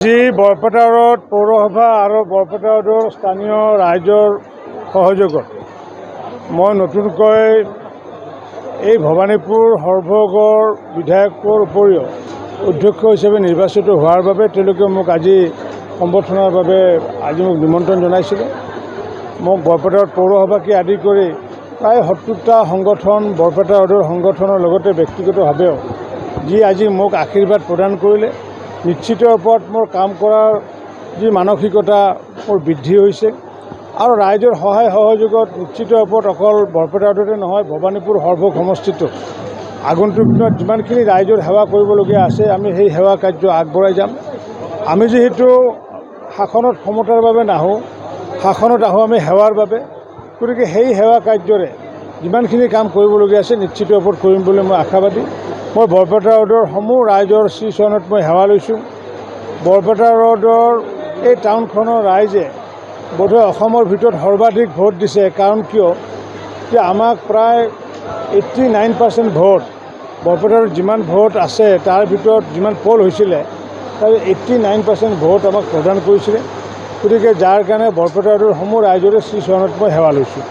আজি বৰপেটা ৰোড পৌৰসভা আৰু বৰপেটা ৰোডৰ স্থানীয় ৰাইজৰ সহযোগত মই নতুনকৈ এই ভৱানীপুৰ সৰ্বগড় বিধায়কৰ উপৰিও অধ্যক্ষ হিচাপে নিৰ্বাচিত হোৱাৰ বাবে তেওঁলোকে মোক আজি সম্বৰ্ধনাৰ বাবে আজি মোক নিমন্ত্ৰণ জনাইছিল। মোক বৰপেটা ৰোড পৌৰসভাকে আদি কৰি প্ৰায় 70টা সংগঠন বৰপেটা ৰোডৰ সংগঠনৰ লগতে ব্যক্তিগতভাৱেও যি আজি মোক আশীৰ্বাদ প্ৰদান কৰিলে, নিশ্চিত ওপৰত মোৰ কাম কৰাৰ যি মানসিকতা মোৰ বৃদ্ধি হৈছে আৰু ৰাইজৰ সহায় সহযোগত নিশ্চিত ওপৰত অকল বৰপেটা ৰোডতে নহয়, ভৱানীপুৰ সৰ্বগ সমষ্টিটো আগন্তুক দিনত যিমানখিনি ৰাইজৰ সেৱা কৰিবলগীয়া আছে আমি সেই সেৱা কাৰ্য আগবঢ়াই যাম। আমি যিহেতু শাসনত ক্ষমতাৰ বাবে নাহোঁ, শাসনত আহোঁ আমি সেৱাৰ বাবে, গতিকে সেই সেৱা কাৰ্যৰে যিমানখিনি কাম কৰিবলগীয়া আছে নিশ্চিত ওপৰত কৰিম বুলি মই আশাবাদী। মই বৰপেটা ৰোডৰ সমূহ ৰাইজৰ শ্ৰীচৰণত মই সেৱা লৈছোঁ। বৰপেটা ৰোডৰ এই টাউনখনৰ ৰাইজে বোধহয় অসমৰ ভিতৰত সৰ্বাধিক ভোট দিছে। কাৰণ কিয় যে আমাক প্ৰায় 89% ভোট, বৰপেটা ৰোডত যিমান ভোট আছে তাৰ ভিতৰত যিমান পল হৈছিলে তাৰ 89% ভোট আমাক প্ৰদান কৰিছিলে। গতিকে যাৰ কাৰণে বৰপেটা ৰোডৰ সমূহ ৰাইজৰে শ্ৰীচৰণত মই সেৱা লৈছোঁ।